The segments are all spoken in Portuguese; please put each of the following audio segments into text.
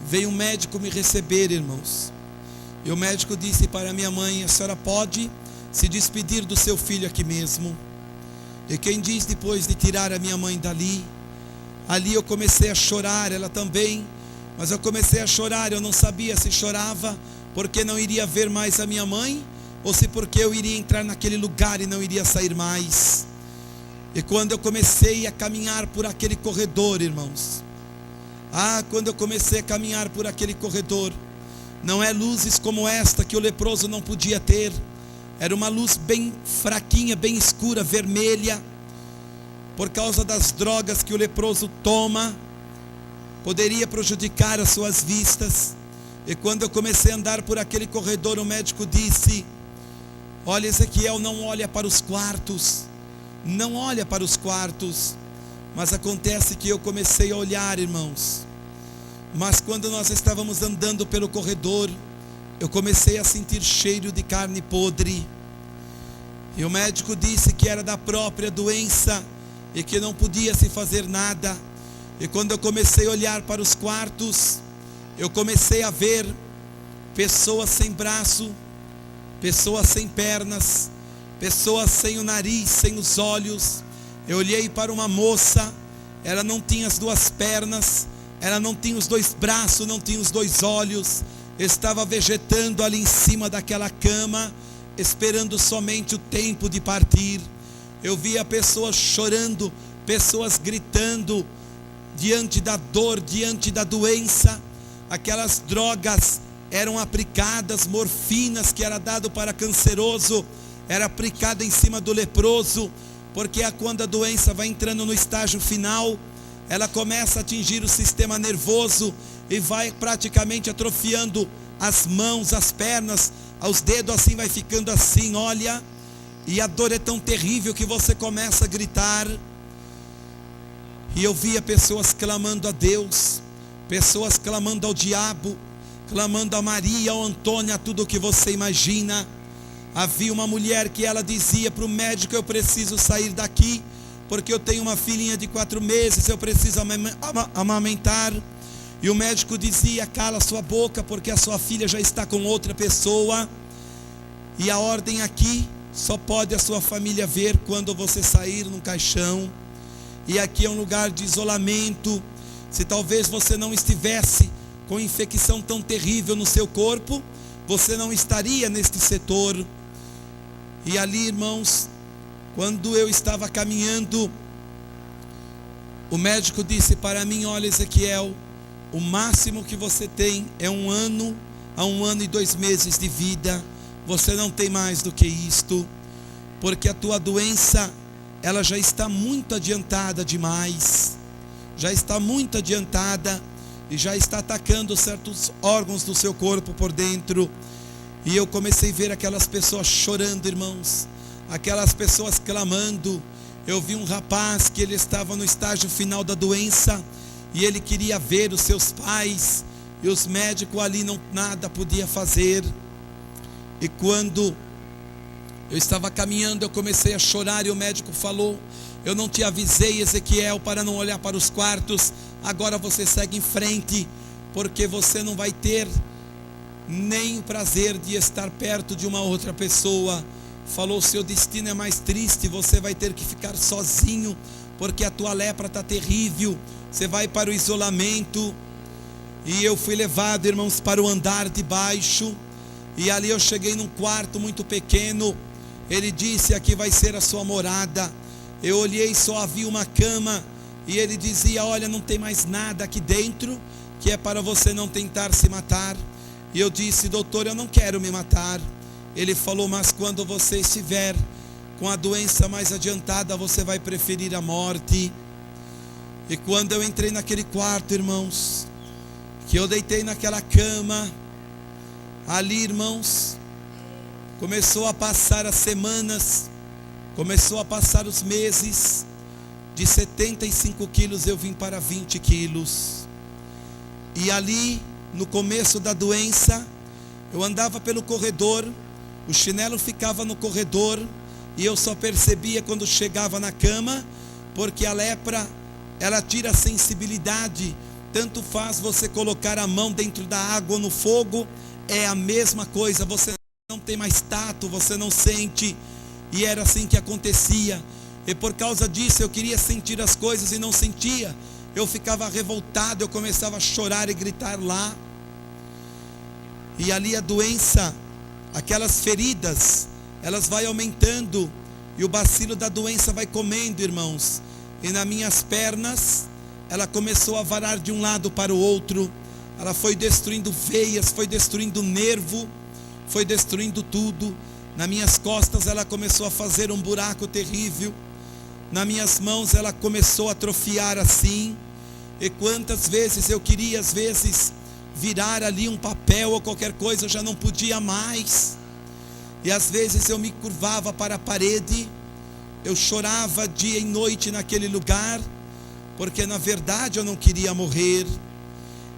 veio um médico me receber, irmãos. E o médico disse para minha mãe: a senhora pode se despedir do seu filho aqui mesmo. E quem diz, depois de tirar a minha mãe dali, ali eu comecei a chorar, ela também, mas eu comecei a chorar. Eu não sabia se chorava porque não iria ver mais a minha mãe, ou se porque eu iria entrar naquele lugar e não iria sair mais. E quando eu comecei a caminhar por aquele corredor, irmãos, quando eu comecei a caminhar por aquele corredor, não é luzes como esta que o leproso não podia ter. Era uma luz bem fraquinha, bem escura, vermelha, por causa das drogas que o leproso toma, poderia prejudicar as suas vistas. E quando eu comecei a andar por aquele corredor, o médico disse: olha, Ezequiel, não olha para os quartos, não olha para os quartos. Mas acontece que eu comecei a olhar, irmãos, mas quando nós estávamos andando pelo corredor, eu comecei a sentir cheiro de carne podre. E o médico disse que era da própria doença e que não podia se fazer nada. E quando eu comecei a olhar para os quartos, eu comecei a ver pessoas sem braço, pessoas sem pernas, pessoas sem o nariz, sem os olhos. Eu olhei para uma moça, ela não tinha as duas pernas, ela não tinha os dois braços, não tinha os dois olhos, estava vegetando ali em cima daquela cama, esperando somente o tempo de partir. Eu via pessoas chorando, pessoas gritando, diante da dor, diante da doença. Aquelas drogas eram aplicadas, morfinas que era dado para canceroso, era aplicado em cima do leproso, porque quando a doença vai entrando no estágio final, ela começa a atingir o sistema nervoso e vai praticamente atrofiando as mãos, as pernas, os dedos, assim vai ficando assim, olha, e a dor é tão terrível que você começa a gritar. E eu via pessoas clamando a Deus, pessoas clamando ao diabo, clamando a Maria, ao Antônio, a tudo o que você imagina. Havia uma mulher que ela dizia para o médico: eu preciso sair daqui, porque eu tenho uma filhinha de 4 meses, eu preciso amamentar. E o médico dizia: cala sua boca, porque a sua filha já está com outra pessoa. E a ordem aqui, só pode a sua família ver quando você sair no caixão. E aqui é um lugar de isolamento. Se talvez você não estivesse com infecção tão terrível no seu corpo, você não estaria neste setor. E ali, irmãos, quando eu estava caminhando, o médico disse para mim: olha, Ezequiel, o máximo que você tem é 1 ano a 1 ano e 2 meses de vida. Você não tem mais do que isto, porque a tua doença, ela já está muito adiantada demais, já está muito adiantada e já está atacando certos órgãos do seu corpo por dentro. E eu comecei a ver aquelas pessoas chorando, irmãos, aquelas pessoas clamando. Eu vi um rapaz que ele estava no estágio final da doença e ele queria ver os seus pais, e os médicos ali nada podia fazer. E quando eu estava caminhando, eu comecei a chorar e o médico falou: eu não te avisei, Ezequiel, para não olhar para os quartos, agora você segue em frente, porque você não vai ter nem o prazer de estar perto de uma outra pessoa. Falou: seu destino é mais triste, você vai ter que ficar sozinho, porque a tua lepra está terrível, você vai para o isolamento. E eu fui levado, irmãos, para o andar de baixo, e ali eu cheguei num quarto muito pequeno. Ele disse: aqui vai ser a sua morada. Eu olhei, só havia uma cama, e ele dizia: olha, não tem mais nada aqui dentro, que é para você não tentar se matar. E eu disse: doutor, eu não quero me matar. Ele falou: mas quando você estiver com a doença mais adiantada, você vai preferir a morte. E quando eu entrei naquele quarto, irmãos, que eu deitei naquela cama, ali, irmãos, começou a passar as semanas, começou a passar os meses. De 75 quilos eu vim para 20 quilos. E ali, no começo da doença, eu andava pelo corredor, o chinelo ficava no corredor, e eu só percebia quando chegava na cama, porque a lepra, ela tira a sensibilidade. tanto faz você colocar a mão dentro da água ou no fogo, é a mesma coisa, você não tem mais tato, você não sente. E era assim que acontecia, e por causa disso eu queria sentir as coisas e não sentia. Eu ficava revoltado, eu começava a chorar e gritar lá. E ali a doença, aquelas feridas, elas vai aumentando, e o bacilo da doença vai comendo, irmãos. E nas minhas pernas, ela começou a varar de um lado para o outro. Ela foi destruindo veias, foi destruindo nervo, foi destruindo tudo. Nas minhas costas ela começou a fazer um buraco terrível. Nas minhas mãos ela começou a atrofiar assim. E quantas vezes eu queria, às vezes, virar ali um papel ou qualquer coisa, eu já não podia mais. E às vezes eu me curvava para a parede, eu chorava dia e noite naquele lugar, porque na verdade eu não queria morrer.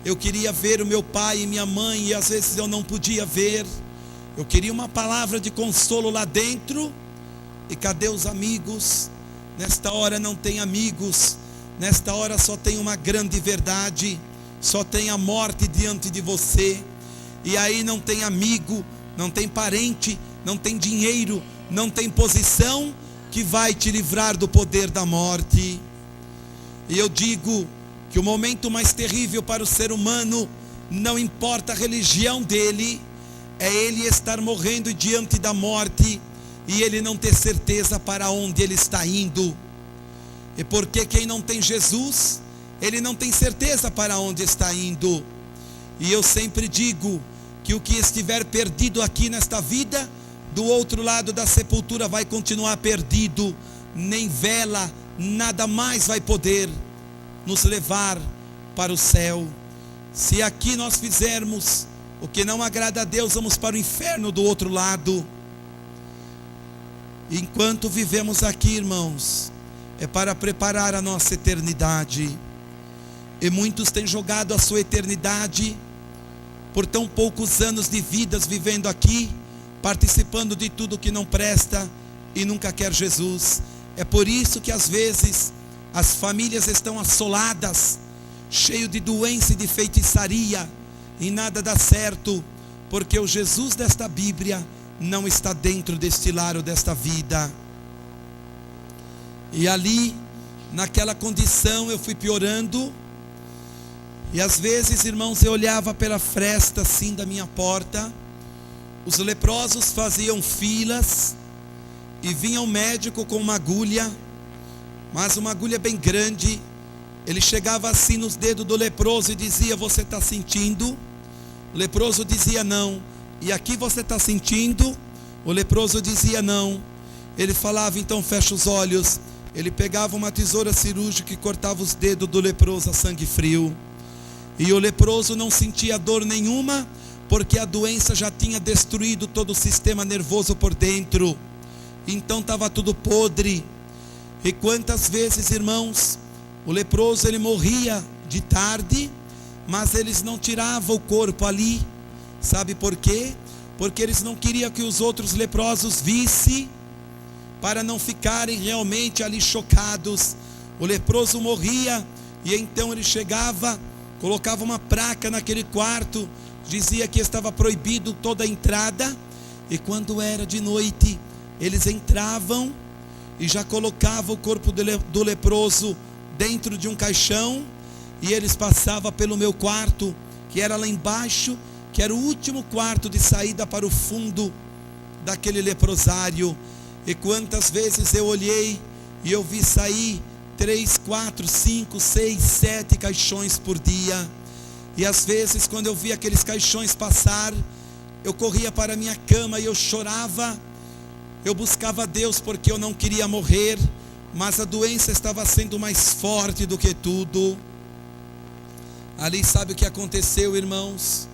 Eu queria ver o meu pai e minha mãe, e às vezes eu não podia ver. Eu queria uma palavra de consolo lá dentro. E cadê os amigos? Nesta hora não tem amigos. Nesta hora só tem uma grande verdade. Só tem a morte diante de você. E aí não tem amigo, não tem parente, não tem dinheiro, não tem posição que vai te livrar do poder da morte. E eu digo que o momento mais terrível para o ser humano, não importa a religião dele, é ele estar morrendo diante da morte e ele não ter certeza para onde ele está indo. E porque quem não tem Jesus, ele não tem certeza para onde está indo. E eu sempre digo que o que estiver perdido aqui nesta vida, do outro lado da sepultura vai continuar perdido. Nem vela, nada mais vai poder nos levar para o céu. Se aqui nós fizermos o que não agrada a Deus, vamos para o inferno do outro lado. Enquanto vivemos aqui, irmãos, é para preparar a nossa eternidade. E muitos têm jogado a sua eternidade por tão poucos anos de vidas vivendo aqui, participando de tudo que não presta e nunca quer Jesus. É por isso que às vezes as famílias estão assoladas, cheio de doença e de feitiçaria, e nada dá certo, porque o Jesus desta Bíblia não está dentro deste lar ou desta vida. E ali, naquela condição, eu fui piorando. E às vezes, irmãos, eu olhava pela fresta assim da minha porta, os leprosos faziam filas, e vinha um médico com uma agulha, mas uma agulha bem grande. Ele chegava assim nos dedos do leproso e dizia: você está sentindo? O leproso dizia não. E aqui você está sentindo? O leproso dizia não. Ele falava: então fecha os olhos. Ele pegava uma tesoura cirúrgica e cortava os dedos do leproso a sangue frio. E o leproso não sentia dor nenhuma, porque a doença já tinha destruído todo o sistema nervoso por dentro. Então estava tudo podre. E quantas vezes, irmãos, o leproso ele morria de tarde, mas eles não tiravam o corpo ali. Sabe por quê? Porque eles não queriam que os outros leprosos vissem, para não ficarem realmente ali chocados. O leproso morria, e então ele chegava, colocava uma placa naquele quarto, dizia que estava proibido toda a entrada. E quando era de noite, eles entravam e já colocavam o corpo do leproso dentro de um caixão, e eles passavam pelo meu quarto, que era lá embaixo, que era o último quarto de saída para o fundo daquele leprosário. E quantas vezes eu olhei e eu vi sair 3, 4, 5, 6, 7 caixões por dia. E às vezes, quando eu via aqueles caixões passar, eu corria para a minha cama e eu chorava. Eu buscava a Deus porque eu não queria morrer, mas a doença estava sendo mais forte do que tudo. Ali, sabe o que aconteceu, irmãos?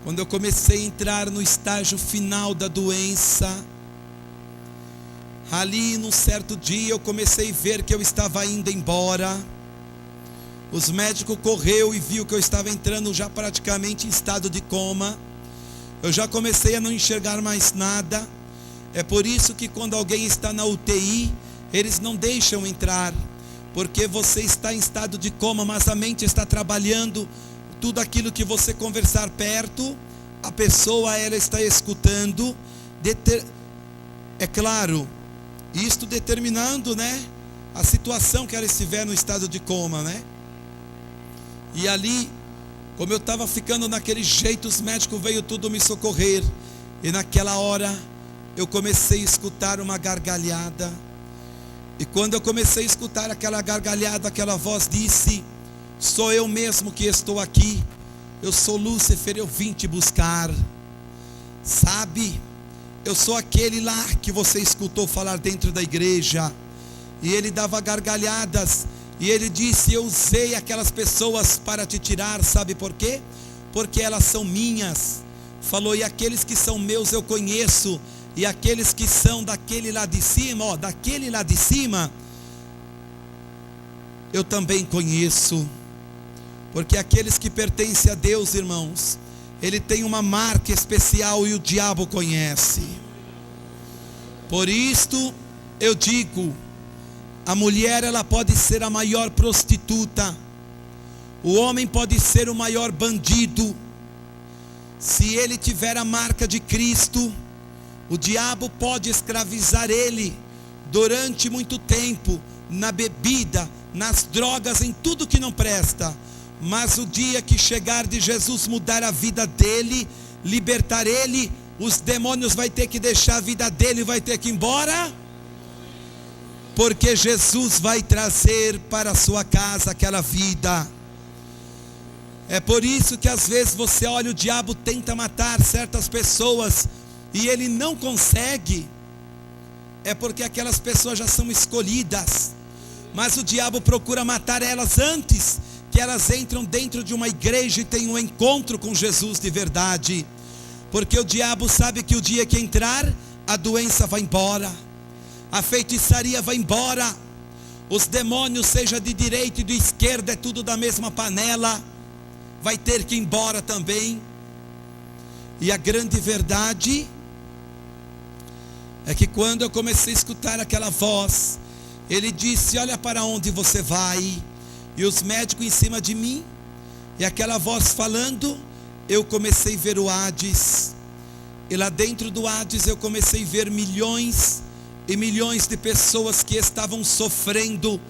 Quando eu comecei a entrar no estágio final da doença, ali num certo dia eu comecei a ver que eu estava indo embora. Os médicos correu e viu que eu estava entrando já praticamente em estado de coma. Eu já comecei a não enxergar mais nada. É por isso que quando alguém está na UTI, eles não deixam entrar, porque você está em estado de coma, mas a mente está trabalhando. Tudo aquilo que você conversar perto, a pessoa ela está escutando. É claro, isto determinando, né, a situação que ela estiver no estado de coma, né? E ali, como eu estava ficando naquele jeito, os médicos veio tudo me socorrer. E naquela hora eu comecei a escutar uma gargalhada. E quando eu comecei a escutar aquela gargalhada, aquela voz disse: sou eu mesmo que estou aqui. Eu sou Lúcifer, eu vim te buscar. Sabe, eu sou aquele lá que você escutou falar dentro da igreja. E ele dava gargalhadas. E ele disse: eu usei aquelas pessoas para te tirar. Sabe por quê? Porque elas são minhas. Falou: e aqueles que são meus eu conheço. E aqueles que são daquele lá de cima, daquele lá de cima, eu também conheço. Porque aqueles que pertencem a Deus, irmãos, ele tem uma marca especial e o diabo conhece. Por isto eu digo, a mulher ela pode ser a maior prostituta, o homem pode ser o maior bandido. Se ele tiver a marca de Cristo, o diabo pode escravizar ele durante muito tempo, na bebida, nas drogas, em tudo que não presta. Mas o dia que chegar de Jesus mudar a vida dele, libertar ele, os demônios vai ter que deixar a vida dele, vai ter que ir embora, porque Jesus vai trazer para a sua casa aquela vida. É por isso que às vezes você olha, o diabo tenta matar certas pessoas e ele não consegue. É porque aquelas pessoas já são escolhidas, mas o diabo procura matar elas antes que elas entram dentro de uma igreja e tenham um encontro com Jesus de verdade. Porque o diabo sabe que o dia que entrar, a doença vai embora, a feitiçaria vai embora, os demônios, seja de direita e de esquerda, é tudo da mesma panela, vai ter que ir embora também. E a grande verdade é que quando eu comecei a escutar aquela voz, ele disse: olha para onde você vai. E os médicos em cima de mim, e aquela voz falando, eu comecei a ver o Hades. E lá dentro do Hades eu comecei a ver milhões e milhões de pessoas que estavam sofrendo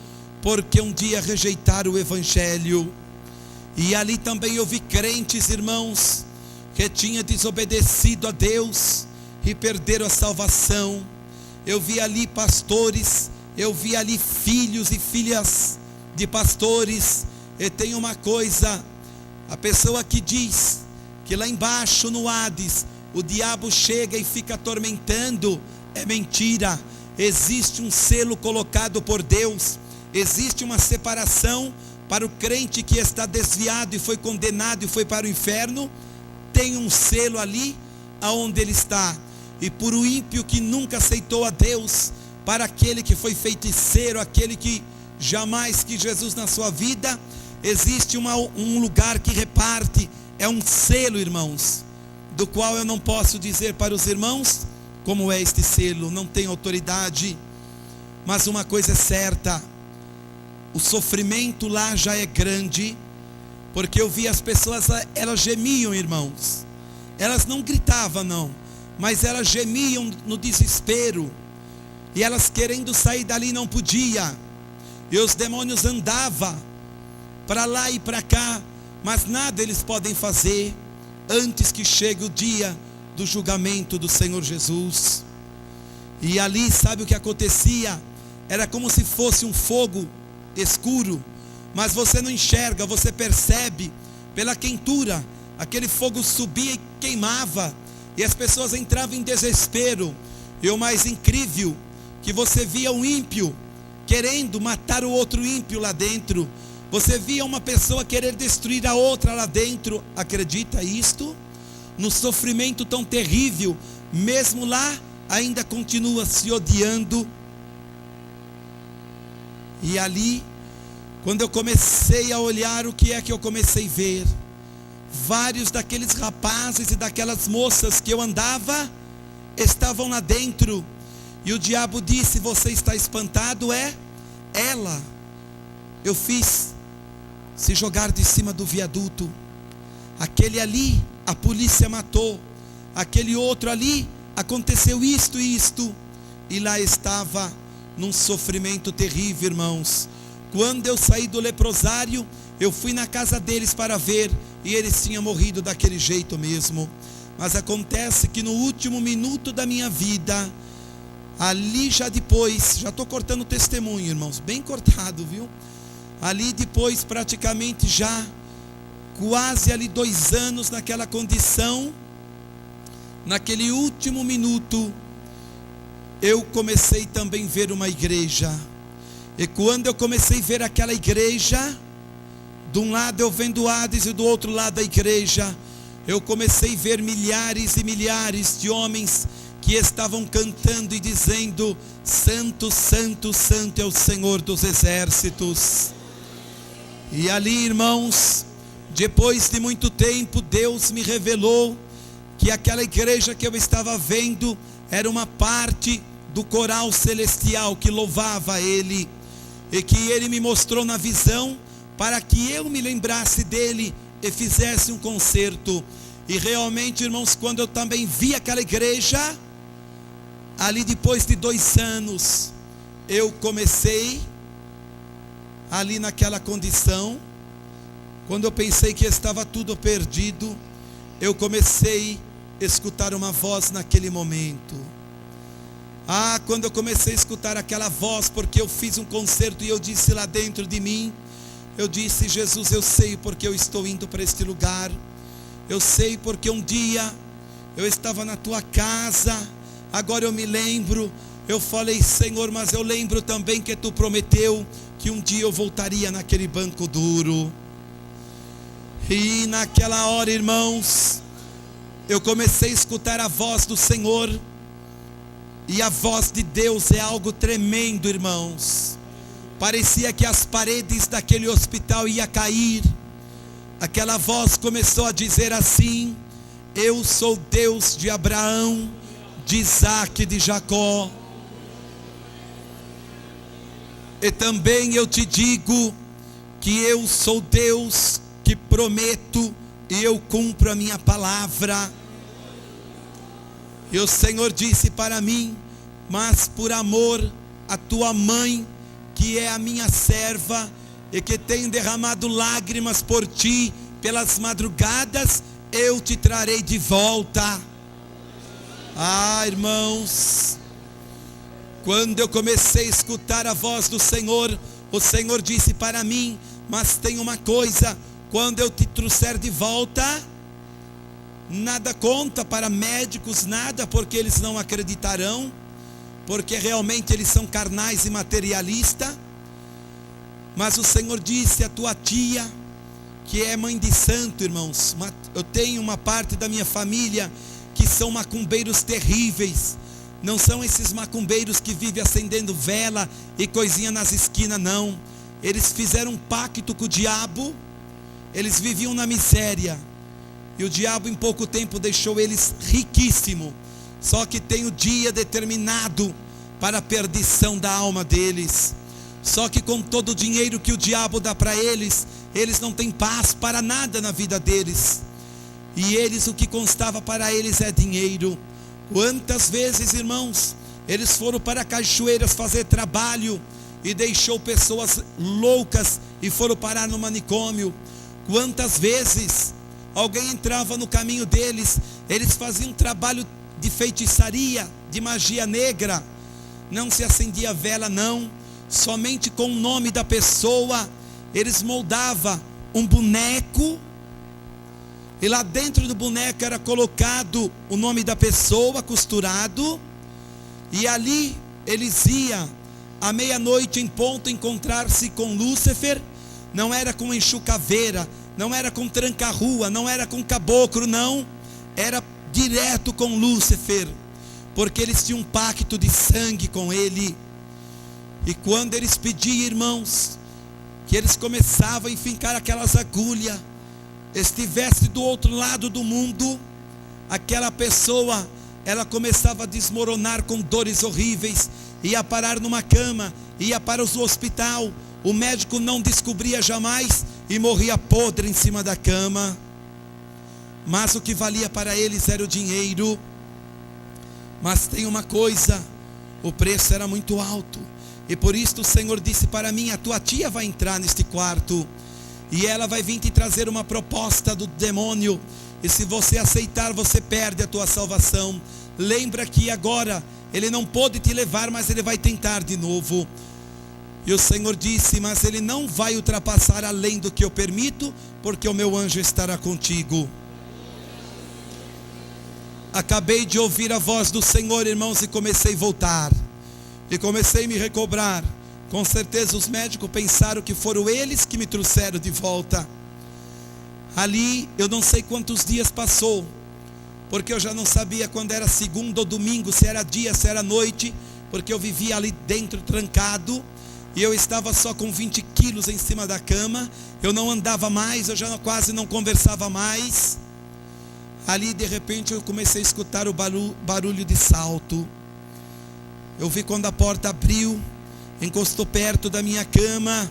porque um dia rejeitaram o Evangelho. E ali também eu vi crentes, irmãos, que tinham desobedecido a Deus e perderam a salvação. Eu vi ali pastores, eu vi ali filhos e filhas de pastores. E tem uma coisa, a pessoa que diz que lá embaixo no Hades o diabo chega e fica atormentando, é mentira. Existe um selo colocado por Deus, existe uma separação para o crente que está desviado e foi condenado e foi para o inferno. Tem um selo ali aonde ele está. E por o ímpio que nunca aceitou a Deus, para aquele que foi feiticeiro, aquele que jamais quis Jesus na sua vida, existe um lugar que reparte, é um selo, irmãos, do qual eu não posso dizer para os irmãos como é este selo, não tem autoridade. Mas uma coisa é certa, o sofrimento lá já é grande, porque eu vi as pessoas, elas gemiam, irmãos, elas não gritavam não, mas elas gemiam no desespero, e elas querendo sair dali não podia. E os demônios andavam para lá e para cá, mas nada eles podem fazer antes que chegue o dia do julgamento do Senhor Jesus. E ali, sabe o que acontecia? Era como se fosse um fogo escuro, mas você não enxerga, você percebe pela quentura. Aquele fogo subia e queimava, e as pessoas entravam em desespero. E o mais incrível, que você via um ímpio querendo matar o outro ímpio lá dentro. Você via uma pessoa querer destruir a outra lá dentro. Acredita isto? No sofrimento tão terrível, mesmo lá, ainda continua se odiando. E ali, quando eu comecei a olhar, o que é que eu comecei a ver? Vários daqueles rapazes e daquelas moças que eu andava, estavam lá dentro. E o diabo disse: você está espantado? É ela, eu fiz se jogar de cima do viaduto. Aquele ali, a polícia matou. Aquele outro ali, aconteceu isto e isto. E lá estava num sofrimento terrível, irmãos. Quando eu saí do leprosário, eu fui na casa deles para ver, e eles tinham morrido daquele jeito mesmo. Mas acontece que no último minuto da minha vida, ali já depois, já estou cortando o testemunho, irmãos, bem cortado, viu? Ali depois, praticamente já, quase ali 2 anos naquela condição, naquele último minuto, eu comecei também a ver uma igreja. E quando eu comecei a ver aquela igreja, de um lado eu vendo o Hades e do outro lado a igreja, eu comecei a ver milhares e milhares de homens que estavam cantando e dizendo: Santo, Santo, Santo é o Senhor dos exércitos. E ali, irmãos, depois de muito tempo, Deus me revelou que aquela igreja que eu estava vendo era uma parte do coral celestial que louvava a Ele, e que Ele me mostrou na visão para que eu me lembrasse dele e fizesse um concerto. E realmente, irmãos, quando eu também vi aquela igreja, ali depois de 2 anos, eu comecei ali naquela condição. Quando eu pensei que estava tudo perdido, eu comecei a escutar uma voz naquele momento. Quando eu comecei a escutar aquela voz, porque eu fiz um concerto e eu disse lá dentro de mim, eu disse: Jesus, eu sei porque eu estou indo para este lugar. Eu sei porque um dia eu estava na tua casa. Agora eu me lembro. Eu falei: Senhor, mas eu lembro também que tu prometeu que um dia eu voltaria naquele banco duro. E naquela hora, irmãos, eu comecei a escutar a voz do Senhor. E a voz de Deus é algo tremendo, irmãos. Parecia que as paredes daquele hospital iam cair. Aquela voz começou a dizer assim: eu sou Deus de Abraão, de Isaac e de Jacó. E também eu te digo que eu sou Deus que prometo e eu cumpro a minha palavra. E o Senhor disse para mim: mas por amor à tua mãe, que é a minha serva, e que tem derramado lágrimas por ti pelas madrugadas, eu te trarei de volta. Irmãos, quando eu comecei a escutar a voz do Senhor, o Senhor disse para mim: mas tem uma coisa, quando eu te trouxer de volta, nada conta para médicos, nada, porque eles não acreditarão, porque realmente eles são carnais e materialistas. Mas o Senhor disse: a tua tia, que é mãe de santo, irmãos, eu tenho uma parte da minha família que são macumbeiros terríveis. Não são esses macumbeiros que vivem acendendo vela e coisinha nas esquinas, não. Eles fizeram um pacto com o diabo. Eles viviam na miséria, e o diabo em pouco tempo deixou eles riquíssimos. Só que tem o dia determinado para a perdição da alma deles. Só que com todo o dinheiro que o diabo dá para eles, eles não têm paz para nada na vida deles. E eles, o que constava para eles é dinheiro. Quantas vezes, irmãos, eles foram para cachoeiras fazer trabalho e deixou pessoas loucas e foram parar no manicômio. Quantas vezes alguém entrava no caminho deles, eles faziam um trabalho de feitiçaria, de magia negra. Não se acendia vela, não. Somente com o nome da pessoa, eles moldavam um boneco, e lá dentro do boneco era colocado o nome da pessoa, costurado, e ali eles iam à meia-noite em ponto encontrar-se com Lúcifer. Não era com enxucaveira, não era com tranca-rua, não era com caboclo, não. Era direto com Lúcifer, porque eles tinham um pacto de sangue com ele. E quando eles pediam, irmãos, que eles começavam a enfincar aquelas agulhas, estivesse do outro lado do mundo, aquela pessoa, ela começava a desmoronar com dores horríveis, ia parar numa cama, ia para o hospital, O médico não descobria jamais e morria podre em cima da cama. Mas o que valia para eles era o dinheiro. Mas tem uma coisa, o preço era muito alto. E por isso o Senhor disse para mim: a tua tia vai entrar neste quarto e ela vai vir te trazer uma proposta do demônio. E se você aceitar, você perde a tua salvação. Lembra que agora ele não pôde te levar, mas ele vai tentar de novo. E o Senhor disse: mas ele não vai ultrapassar além do que eu permito, porque o meu anjo estará contigo. Acabei de ouvir a voz do Senhor, irmãos, e comecei a voltar. E comecei a me recobrar. Com certeza os médicos pensaram que foram eles que me trouxeram de volta. Ali eu não sei quantos dias passou, porque eu já não sabia quando era segunda ou domingo, se era dia, se era noite, porque eu vivia ali dentro trancado. E eu estava só com 20 quilos em cima da cama. Eu não andava mais, eu já quase não conversava mais. Ali de repente eu comecei a escutar o barulho de salto. Eu vi quando a porta abriu, encostou perto da minha cama,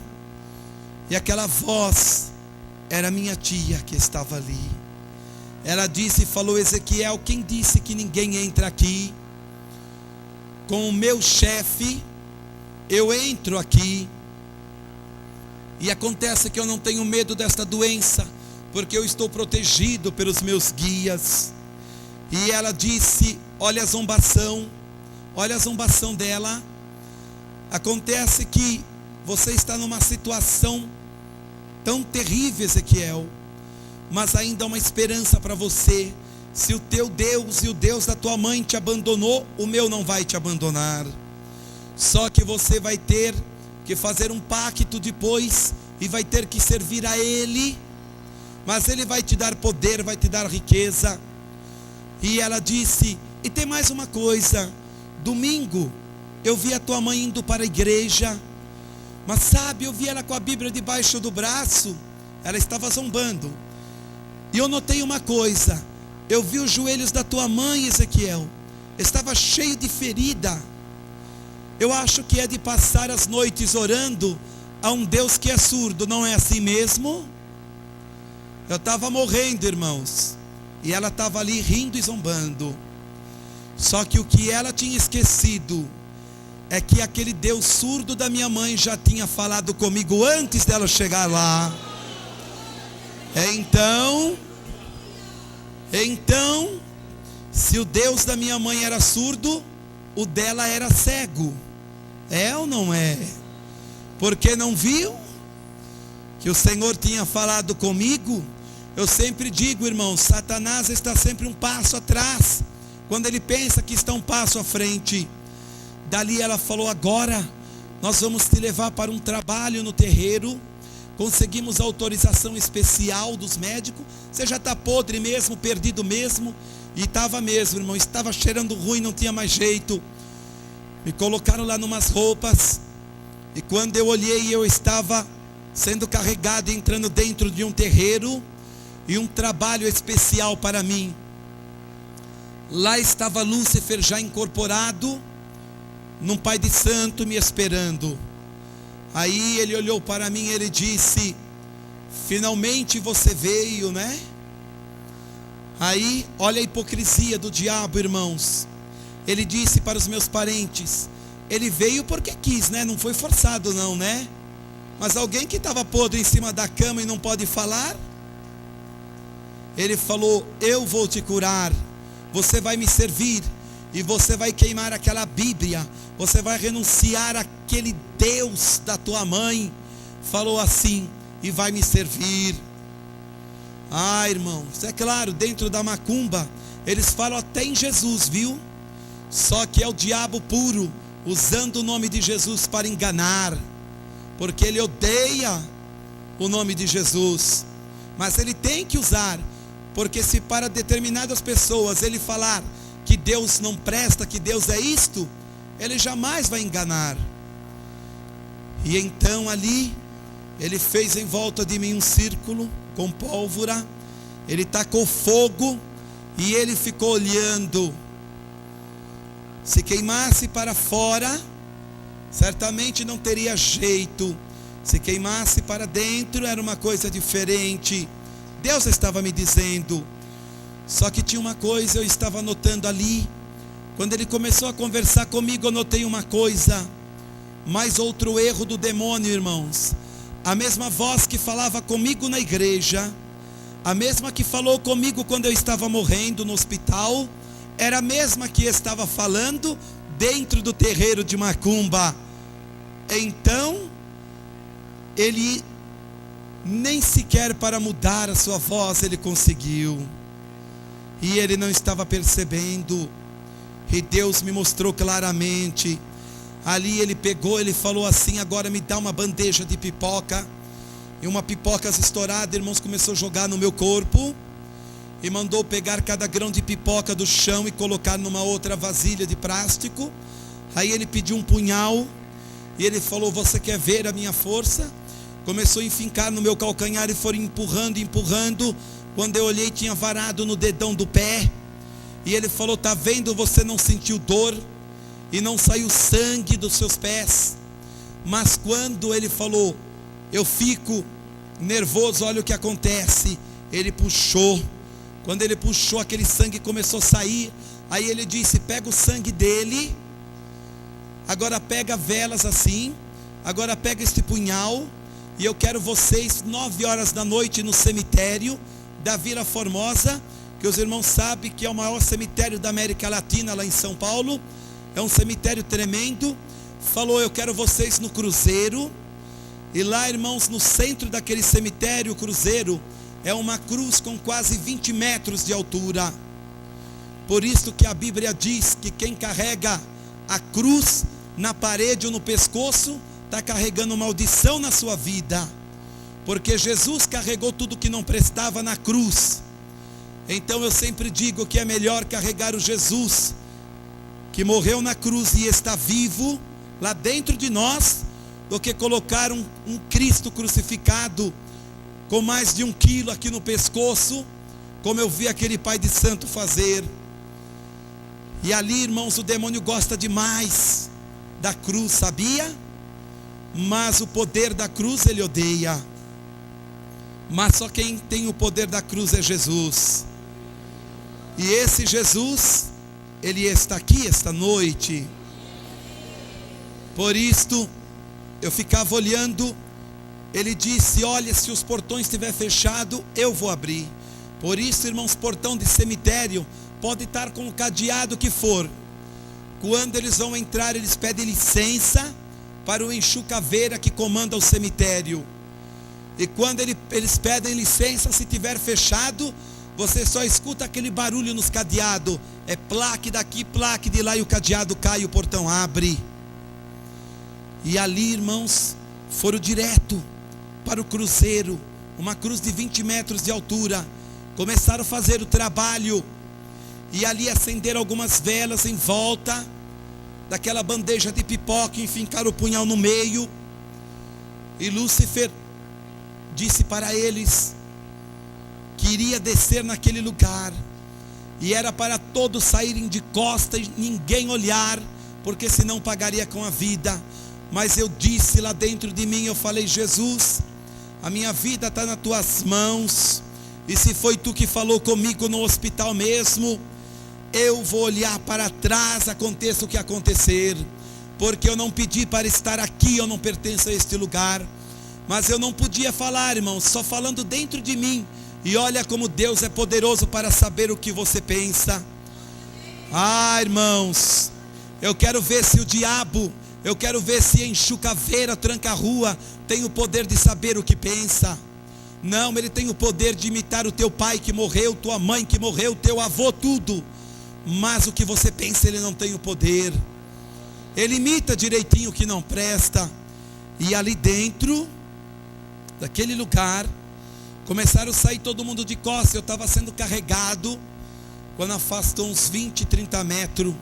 e aquela voz era minha tia que estava ali. Ela disse e falou: Ezequiel, quem disse que ninguém entra aqui? Com o meu chefe eu entro aqui. E acontece que eu não tenho medo desta doença, porque eu estou protegido pelos meus guias. E ela disse: olha a zombação dela. Acontece que você está numa situação tão terrível, Ezequiel, mas ainda há uma esperança para você. Se o teu Deus e o Deus da tua mãe te abandonou, o meu não vai te abandonar. Só que você vai ter que fazer um pacto depois e vai ter que servir a Ele, mas Ele vai te dar poder, vai te dar riqueza. E ela disse: e tem mais uma coisa, domingo eu vi a tua mãe indo para a igreja, mas sabe, eu vi ela com a Bíblia debaixo do braço. Ela estava zombando. E eu notei uma coisa, eu vi os joelhos da tua mãe, Ezequiel, estava cheio de ferida. Eu acho que é de passar as noites orando a um Deus que é surdo, não é assim mesmo? Eu estava morrendo, irmãos, e ela estava ali rindo e zombando. Só que o que ela tinha esquecido é que aquele Deus surdo da minha mãe já tinha falado comigo antes dela chegar lá. Então, se o Deus da minha mãe era surdo, o dela era cego. É ou não é? Porque não viu que o Senhor tinha falado comigo? Eu sempre digo, irmão, Satanás está sempre um passo atrás, quando ele pensa que está um passo à frente. Dali ela falou: agora nós vamos te levar para um trabalho no terreiro. Conseguimos autorização especial dos médicos. Você já está podre mesmo, perdido mesmo. E estava mesmo, irmão, estava cheirando ruim, não tinha mais jeito. Me colocaram lá numas roupas, e quando eu olhei, eu estava sendo carregado, entrando dentro de um terreiro, e um trabalho especial para mim. Lá estava Lúcifer já incorporado, num pai de santo me esperando. Aí ele olhou para mim e ele disse: finalmente você veio, né? Aí, olha a hipocrisia do diabo, irmãos. Ele disse para os meus parentes: ele veio porque quis, né? Não foi forçado não, né? Mas alguém que estava podre em cima da cama e não pode falar, ele falou: eu vou te curar, você vai me servir, e você vai queimar aquela Bíblia, você vai renunciar àquele Deus da tua mãe, falou assim, e vai me servir. Ah, irmãos, é claro, dentro da macumba eles falam até em Jesus, viu? Só que é o diabo puro, usando o nome de Jesus para enganar, porque ele odeia o nome de Jesus, mas ele tem que usar, porque se para determinadas pessoas ele falar que Deus não presta, que Deus é isto, ele jamais vai enganar. E então ali ele fez em volta de mim um círculo com pólvora, ele tacou fogo e ele ficou olhando. Se queimasse para fora, certamente não teria jeito. Se queimasse para dentro era uma coisa diferente. Deus estava me dizendo. Só que tinha uma coisa, eu estava notando ali. Quando ele começou a conversar comigo, eu notei uma coisa. Mais outro erro do demônio, irmãos. A mesma voz que falava comigo na igreja, a mesma que falou comigo quando eu estava morrendo no hospital, era a mesma que estava falando dentro do terreiro de macumba. Então, ele nem sequer para mudar a sua voz ele conseguiu. E ele não estava percebendo. E Deus me mostrou claramente. Ali ele pegou, ele falou assim: agora me dá uma bandeja de pipoca. E uma pipoca estourada, irmãos, começou a jogar no meu corpo. E mandou pegar cada grão de pipoca do chão e colocar numa outra vasilha de plástico. Aí ele pediu um punhal. E ele falou: você quer ver a minha força? Começou a enfincar no meu calcanhar e foi empurrando, empurrando. Quando eu olhei, tinha varado no dedão do pé. E ele falou: tá vendo, você não sentiu dor e não saiu sangue dos seus pés. Mas quando ele falou: eu fico nervoso, olha o que acontece. Ele puxou. Quando ele puxou, aquele sangue começou a sair. Aí ele disse: pega o sangue dele, agora pega velas assim, agora pega este punhal, e eu quero vocês 9 horas da noite no cemitério da Vila Formosa, que os irmãos sabem que é o maior cemitério da América Latina, lá em São Paulo. É um cemitério tremendo. Falou: eu quero vocês no cruzeiro. E lá, irmãos, no centro daquele cemitério, o cruzeiro é uma cruz com quase 20 metros de altura. Por isso que a Bíblia diz que quem carrega a cruz na parede ou no pescoço está carregando maldição na sua vida, porque Jesus carregou tudo que não prestava na cruz. Então eu sempre digo que é melhor carregar o Jesus que morreu na cruz e está vivo lá dentro de nós, do que colocar um Cristo crucificado com mais de 1 quilo aqui no pescoço, como eu vi aquele pai de santo fazer. E ali, irmãos, o demônio gosta demais da cruz, sabia? Mas o poder da cruz ele odeia. Mas só quem tem o poder da cruz é Jesus. E esse Jesus, ele está aqui esta noite. Por isto, eu ficava olhando. Ele disse: olha, se os portões estiver fechado, eu vou abrir. Por isso, irmãos, portão de cemitério pode estar com o cadeado que for. Quando eles vão entrar, eles pedem licença para o Exu Caveira que comanda o cemitério. E quando eles pedem licença, se tiver fechado, você só escuta aquele barulho nos cadeados. É plaque daqui, plaque de lá, e o cadeado cai e o portão abre. E ali, irmãos, foram direto para o cruzeiro, uma cruz de 20 metros de altura. Começaram a fazer o trabalho. E ali acenderam algumas velas em volta daquela bandeja de pipoca, e enfincaram o punhal no meio. E Lúcifer disse para eles que iria descer naquele lugar, e era para todos saírem de costas e ninguém olhar, porque senão pagaria com a vida. Mas eu disse lá dentro de mim, eu falei: Jesus, a minha vida está nas tuas mãos, e se foi tu que falou comigo no hospital mesmo, eu vou olhar para trás, aconteça o que acontecer, porque eu não pedi para estar aqui, eu não pertenço a este lugar. Mas eu não podia falar, irmãos, só falando dentro de mim. E olha como Deus é poderoso para saber o que você pensa. Ah, irmãos, eu quero ver se o diabo, eu quero ver se Exu Caveira, tranca-rua, tem o poder de saber o que pensa. Não, ele tem o poder de imitar o teu pai que morreu, tua mãe que morreu, teu avô, tudo. Mas o que você pensa, ele não tem o poder. Ele imita direitinho o que não presta. E ali dentro daquele lugar, começaram a sair todo mundo de costas. Eu estava sendo carregado. Quando afastou uns 20, 30 metros,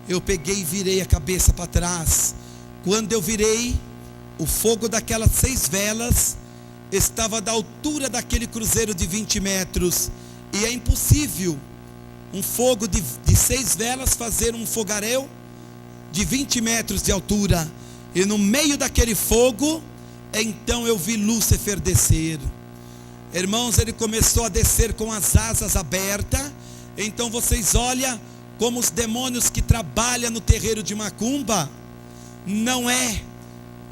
eu peguei e virei a cabeça para trás. Quando eu virei, o fogo daquelas 6 velas estava da altura daquele cruzeiro de 20 metros. E é impossível um fogo de 6 velas fazer um fogaréu de 20 metros de altura. E no meio daquele fogo Então eu vi Lúcifer descer. Irmãos, ele começou a descer com as asas abertas. Então vocês olham como os demônios que trabalham no terreiro de macumba não é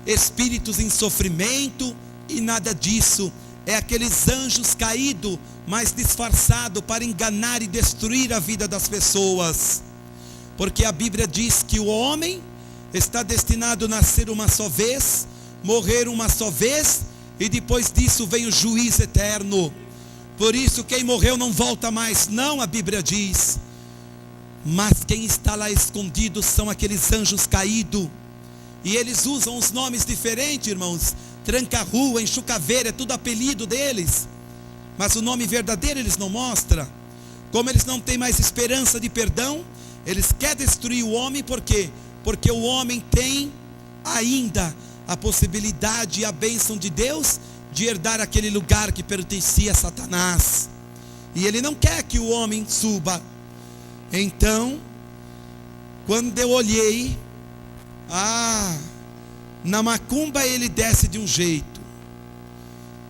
espíritos em sofrimento e nada disso. É aqueles anjos caídos, mas disfarçados para enganar e destruir a vida das pessoas. Porque a Bíblia diz que o homem está destinado a nascer uma só vez, morrer uma só vez, e depois disso vem o juízo eterno. Por isso quem morreu não volta mais, não, a Bíblia diz. Mas quem está lá escondido são aqueles anjos caídos. E eles usam os nomes diferentes, irmãos. Tranca-rua, enxucaveira, é tudo apelido deles. Mas o nome verdadeiro eles não mostram. Como eles não têm mais esperança de perdão, eles querem destruir o homem. Por quê? Porque o homem tem ainda a possibilidade e a bênção de Deus de herdar aquele lugar que pertencia a Satanás. E ele não quer que o homem suba. Então, quando eu olhei, na macumba ele desce de um jeito,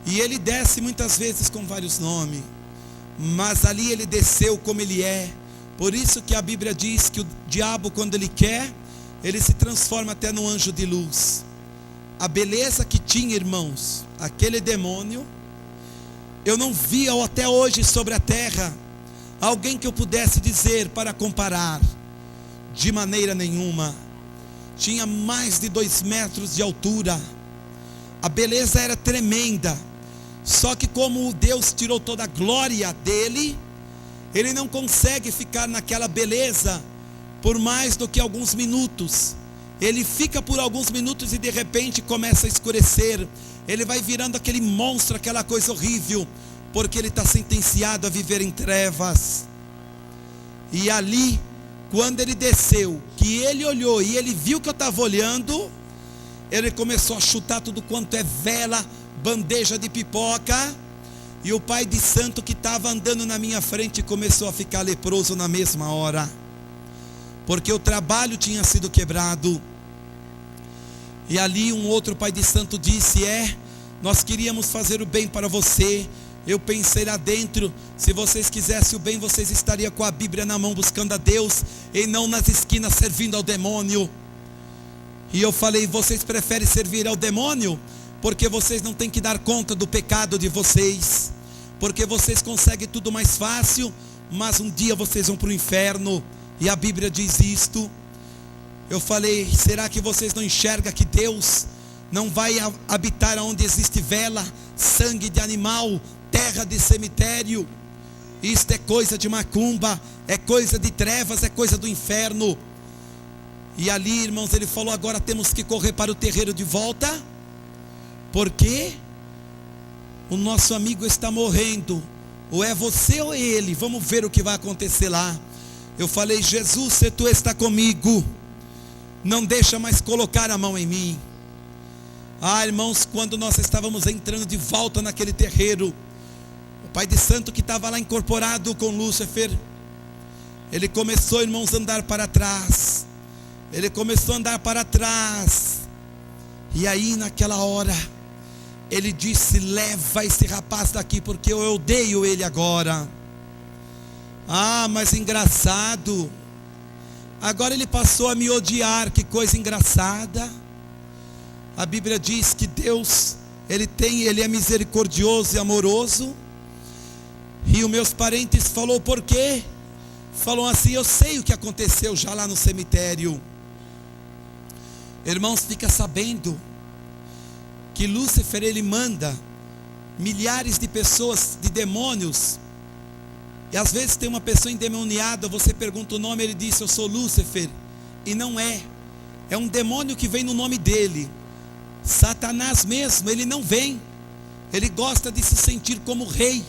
e ele desce muitas vezes com vários nomes, mas ali ele desceu como ele é. Por isso que a Bíblia diz que o diabo, quando ele quer, ele se transforma até no anjo de luz. A beleza que tinha, irmãos, aquele demônio, eu não vi até hoje sobre a terra alguém que eu pudesse dizer para comparar, de maneira nenhuma. Tinha mais de 2 metros de altura, a beleza era tremenda. Só que como Deus tirou toda a glória dele, ele não consegue ficar naquela beleza por mais do que alguns minutos. Ele fica por alguns minutos e de repente começa a escurecer. Ele vai virando aquele monstro, aquela coisa horrível, porque ele está sentenciado a viver em trevas. E ali, quando ele desceu, que ele olhou e ele viu que eu estava olhando, ele começou a chutar tudo quanto é vela, bandeja de pipoca. E o pai de santo que estava andando na minha frente começou a ficar leproso na mesma hora, porque o trabalho tinha sido quebrado. E ali um outro pai de santo disse: nós queríamos fazer o bem para você. Eu pensei lá dentro, se vocês quisessem o bem, vocês estariam com a Bíblia na mão buscando a Deus, e não nas esquinas servindo ao demônio. E eu falei: vocês preferem servir ao demônio porque vocês não têm que dar conta do pecado de vocês, porque vocês conseguem tudo mais fácil, mas um dia vocês vão para o inferno, e a Bíblia diz isto. Eu falei: será que vocês não enxergam que Deus não vai habitar onde existe vela, sangue de animal, terra de cemitério? Isto é coisa de macumba, é coisa de trevas, é coisa do inferno. E ali, irmãos, ele falou: agora temos que correr para o terreiro de volta, porque o nosso amigo está morrendo. Ou é você ou ele, vamos ver o que vai acontecer lá. Eu falei: Jesus, se tu está comigo, não deixa mais colocar a mão em mim. Irmãos, quando nós estávamos entrando de volta naquele terreiro, o pai de santo que estava lá incorporado com Lúcifer, ele começou, irmãos, a andar para trás. Ele começou a andar para trás. E aí naquela hora, ele disse: leva esse rapaz daqui, porque eu odeio ele agora. Mas engraçado, agora ele passou a me odiar. Que coisa engraçada. A Bíblia diz que Deus, ele é misericordioso e amoroso. E os meus parentes falou: por quê? Falou assim: eu sei o que aconteceu já lá no cemitério. Irmãos, fica sabendo que Lúcifer, ele manda milhares de pessoas, de demônios. E às vezes tem uma pessoa endemoniada, você pergunta o nome, ele diz: eu sou Lúcifer. E não é um demônio que vem no nome dele. Satanás mesmo, ele não vem. Ele gosta de se sentir como rei,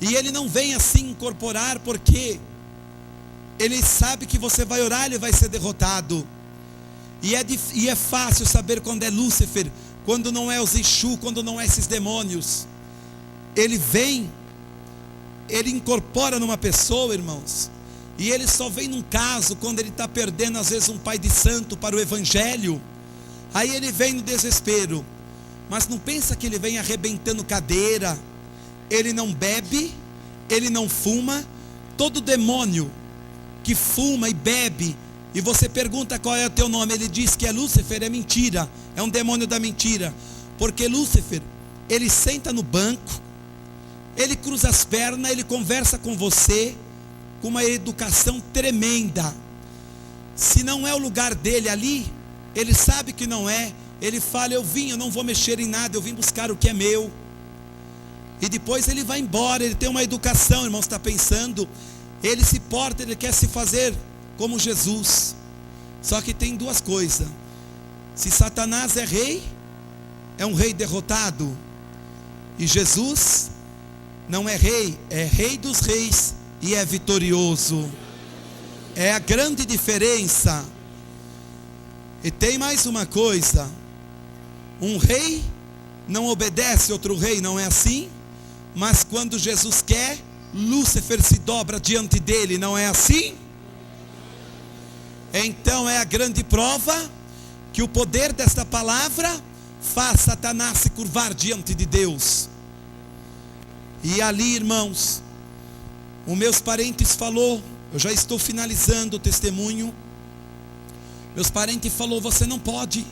e ele não vem assim incorporar, porque ele sabe que você vai orar, ele vai ser derrotado. E é fácil saber quando é Lúcifer, quando não é os Exu, quando não é esses demônios. Ele vem, ele incorpora numa pessoa, irmãos, e ele só vem num caso quando ele está perdendo às vezes um pai de santo para o evangelho. Aí ele vem no desespero. Mas não pensa que ele vem arrebentando cadeira. Ele não bebe, ele não fuma. Todo demônio que fuma e bebe, e você pergunta qual é o teu nome, ele diz que é Lúcifer, é mentira, é um demônio da mentira. Porque Lúcifer, ele senta no banco, ele cruza as pernas, ele conversa com você com uma educação tremenda. Se não é o lugar dele ali, ele sabe que não é. Ele fala: eu não vou mexer em nada, eu vim buscar o que é meu. E depois ele vai embora. Ele tem uma educação, irmãos, está pensando, ele se porta, ele quer se fazer como Jesus. Só que tem duas coisas: se Satanás é rei, é um rei derrotado, e Jesus não é rei dos reis e é vitorioso. É a grande diferença. E tem mais uma coisa: um rei não obedece outro rei, não é assim? Mas quando Jesus quer, Lúcifer se dobra diante dele, não é assim? Então é a grande prova que o poder desta palavra faz Satanás se curvar diante de Deus. E ali, irmãos, os meus parentes falou, eu já estou finalizando o testemunho. Meus parentes falou: você não pode,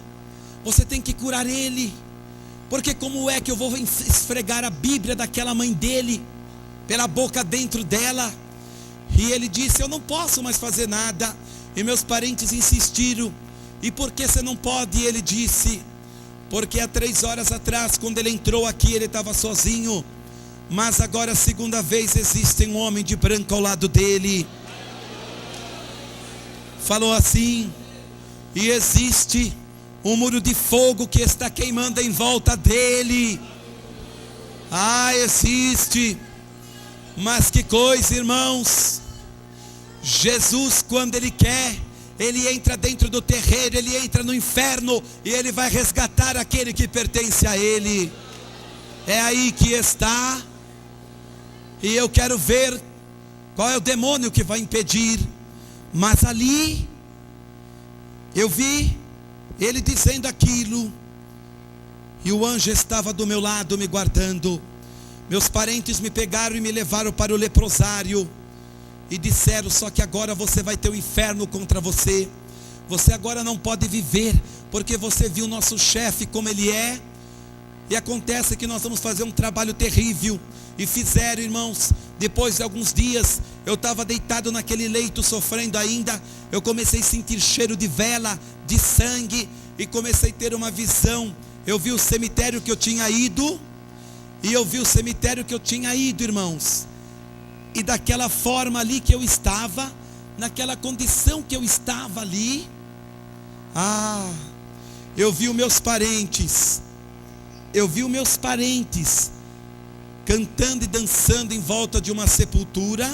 você tem que curar ele, porque como é que eu vou esfregar a Bíblia daquela mãe dele pela boca dentro dela? E ele disse: eu não posso mais fazer nada. E meus parentes insistiram: e por que você não pode? E ele disse: porque há 3 horas atrás, quando ele entrou aqui, ele estava sozinho, mas agora a segunda vez existe um homem de branco ao lado dele. Falou assim: e existe um muro de fogo que está queimando em volta dele. Existe. Mas que coisa, irmãos. Jesus, quando ele quer, ele entra dentro do terreiro, ele entra no inferno, e ele vai resgatar aquele que pertence a ele. É aí que está. E eu quero ver qual é o demônio que vai impedir. Mas ali eu vi ele dizendo aquilo, e o anjo estava do meu lado me guardando. Meus parentes me pegaram e me levaram para o leprosário e disseram: só que agora você vai ter o inferno contra você. Você agora não pode viver, porque você viu nosso chefe como ele é. E acontece que nós vamos fazer um trabalho terrível. E fizeram, irmãos. Depois de alguns dias, eu estava deitado naquele leito sofrendo ainda. Eu comecei a sentir cheiro de vela, de sangue, e comecei a ter uma visão. Eu vi o cemitério que eu tinha ido, irmãos. E daquela forma ali que eu estava, naquela condição que eu estava ali, eu vi os meus parentes cantando e dançando em volta de uma sepultura.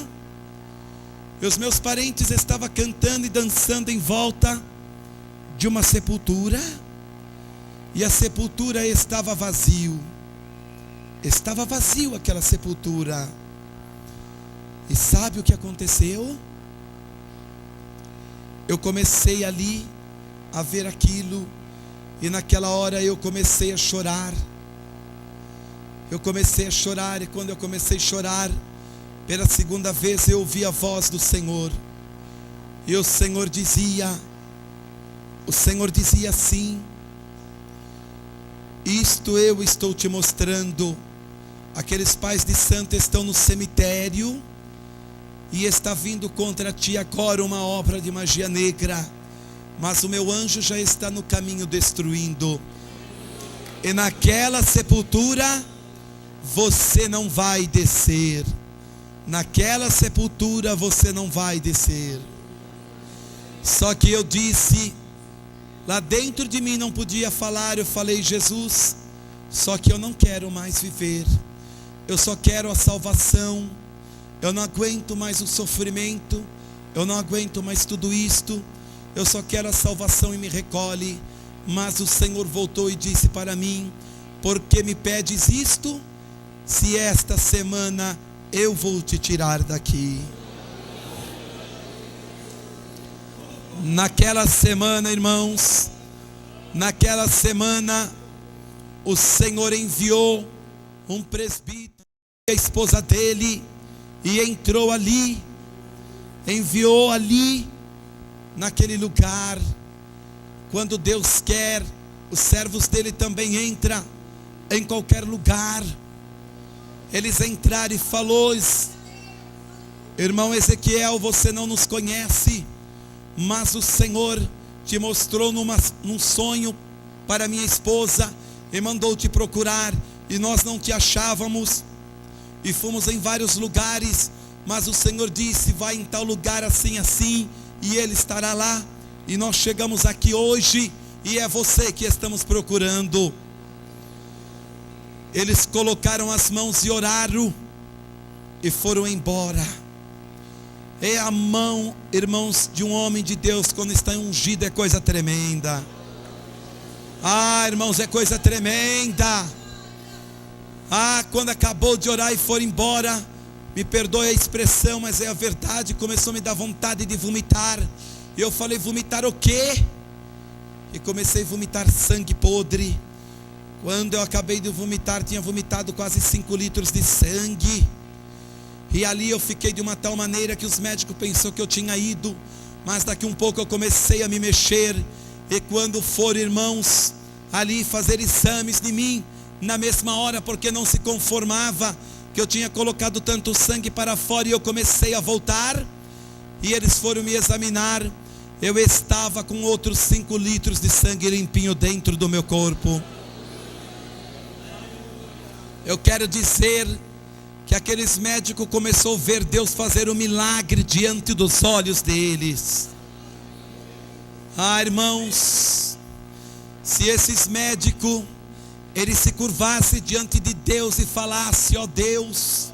E os meus parentes estavam cantando e dançando em volta de uma sepultura, e a sepultura estava vazio. Estava vazio aquela sepultura. E sabe o que aconteceu? Eu comecei ali a ver aquilo, e naquela hora eu comecei a chorar. E quando eu comecei a chorar, pela segunda vez eu ouvi a voz do Senhor. E o Senhor dizia assim: isto eu estou te mostrando. Aqueles pais de santo estão no cemitério, e está vindo contra ti agora uma obra de magia negra, mas o meu anjo já está no caminho destruindo. E naquela sepultura você não vai descer. Naquela sepultura você não vai descer. Só que eu disse, lá dentro de mim não podia falar. Eu falei: Jesus, só que eu não quero mais viver. Eu só quero a salvação. Eu não aguento mais o sofrimento. Eu não aguento mais tudo isto. Eu só quero a salvação e me recolhe. Mas o Senhor voltou e disse para mim: por que me pedes isto? Se esta semana eu vou te tirar daqui. Naquela semana, irmãos, o Senhor enviou um presbítero, a esposa dele, e entrou ali, enviou ali, naquele lugar. Quando Deus quer, os servos dele também entram em qualquer lugar. Eles entraram e falou: irmão Ezequiel, você não nos conhece, mas o Senhor te mostrou num sonho para minha esposa e mandou te procurar, e nós não te achávamos, e fomos em vários lugares, mas o Senhor disse: vai em tal lugar assim, assim, e ele estará lá, e nós chegamos aqui hoje, e é você que estamos procurando. Eles colocaram as mãos e oraram, e foram embora. É a mão, irmãos, de um homem de Deus, quando está ungido, é coisa tremenda. Ah, irmãos, é coisa tremenda. Ah, quando acabou de orar e foram embora, me perdoe a expressão, mas é a verdade, começou a me dar vontade de vomitar. E eu falei: vomitar o quê? E comecei a vomitar sangue podre. Quando eu acabei de vomitar, tinha vomitado quase 5 litros de sangue. E ali eu fiquei de uma tal maneira que os médicos pensaram que eu tinha ido. Mas daqui um pouco eu comecei a me mexer. E quando foram, irmãos, ali fazer exames de mim, na mesma hora, porque não se conformava que eu tinha colocado tanto sangue para fora, e eu comecei a voltar, e eles foram me examinar. Eu estava com outros 5 litros de sangue limpinho dentro do meu corpo. Eu quero dizer que aqueles médicos começaram a ver Deus fazer um milagre diante dos olhos deles. Ah, irmãos, se esses médicos, eles se curvassem diante de Deus e falassem: ó Deus,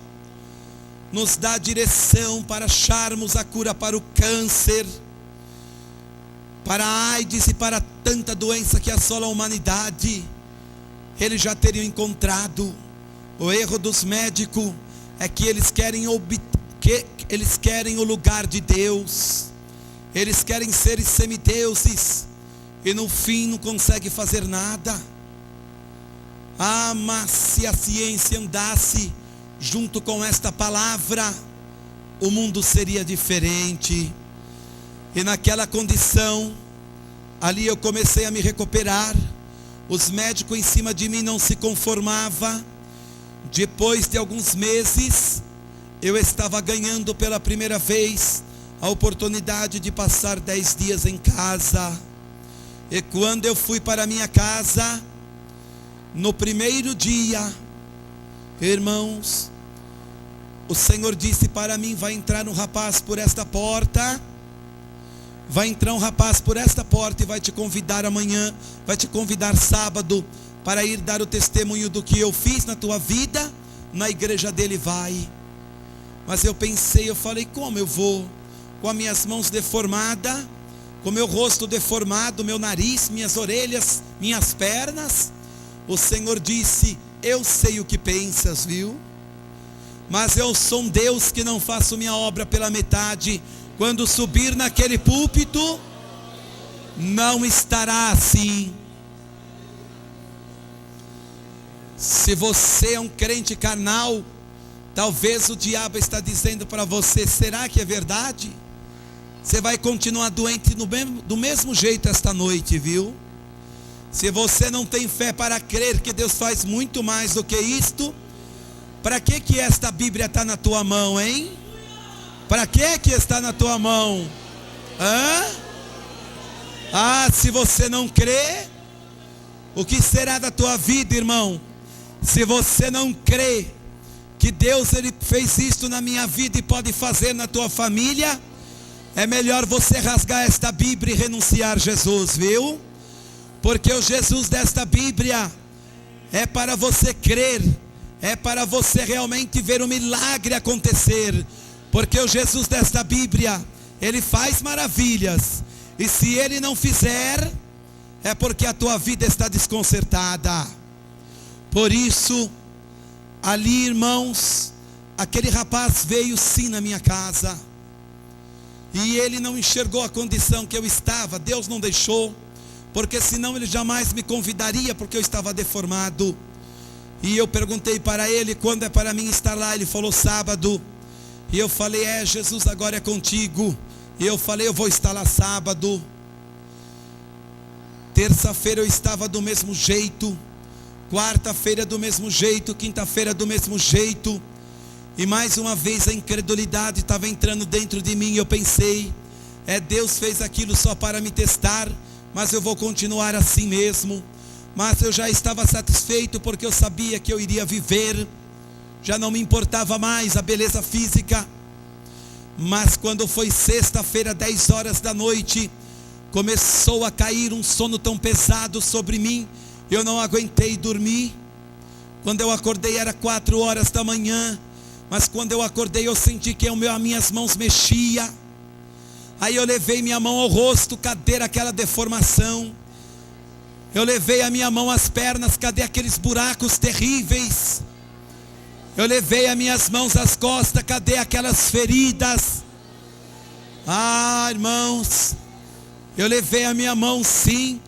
nos dá direção para acharmos a cura para o câncer, para a AIDS e para tanta doença que assola a humanidade, eles já teriam encontrado. O erro dos médicos é que eles querem o lugar de Deus, eles querem ser semideuses, e no fim não conseguem fazer nada. Ah, mas se a ciência andasse junto com esta palavra, o mundo seria diferente. E naquela condição, ali eu comecei a me recuperar. Os médicos em cima de mim não se conformavam. Depois de alguns meses, eu estava ganhando pela primeira vez a oportunidade de passar 10 dias em casa. E quando eu fui para minha casa, no primeiro dia, irmãos, o Senhor disse para mim: vai entrar um rapaz por esta porta, vai entrar um rapaz por esta porta e vai te convidar amanhã, vai te convidar sábado, para ir dar o testemunho do que eu fiz na tua vida, na igreja dele. Vai. Mas eu pensei, eu falei: como eu vou? Com as minhas mãos deformadas, com meu rosto deformado, meu nariz, minhas orelhas, minhas pernas. O Senhor disse: eu sei o que pensas, viu? Mas eu sou um Deus que não faço minha obra pela metade. Quando subir naquele púlpito, não estará assim. Se você é um crente carnal, talvez o diabo está dizendo para você: será que é verdade? Você vai continuar doente do mesmo jeito esta noite, viu? Se você não tem fé para crer que Deus faz muito mais do que isto, para que esta Bíblia está na tua mão, hein? Para que está na tua mão? Ah, se você não crê, o que será da tua vida, irmão? Se você não crê que Deus ele fez isto na minha vida e pode fazer na tua família, é melhor você rasgar esta Bíblia e renunciar a Jesus, viu? Porque o Jesus desta Bíblia é para você crer, é para você realmente ver o milagre acontecer. Porque o Jesus desta Bíblia, ele faz maravilhas, e se ele não fizer, é porque a tua vida está desconcertada. Por isso, ali, irmãos, aquele rapaz veio sim na minha casa, e ele não enxergou a condição que eu estava. Deus não deixou, porque senão ele jamais me convidaria, porque eu estava deformado. E eu perguntei para ele quando é para mim estar lá. Ele falou sábado. E eu falei, Jesus, agora é contigo. E eu falei, eu vou estar lá sábado. Terça-feira eu estava do mesmo jeito, quarta-feira do mesmo jeito, quinta-feira do mesmo jeito. E mais uma vez a incredulidade estava entrando dentro de mim. E eu pensei, Deus fez aquilo só para me testar, mas eu vou continuar assim mesmo. Mas eu já estava satisfeito, porque eu sabia que eu iria viver. Já não me importava mais a beleza física. Mas quando foi sexta-feira, 10 horas da noite, começou a cair um sono tão pesado sobre mim, eu não aguentei dormir. Quando eu acordei era 4 horas da manhã, mas quando eu acordei eu senti que as minhas mãos mexiam. Aí eu levei minha mão ao rosto, cadê aquela deformação? Eu levei a minha mão às pernas, cadê aqueles buracos terríveis? Eu levei as minhas mãos às costas, cadê aquelas feridas? Irmãos, eu levei a minha mão sim,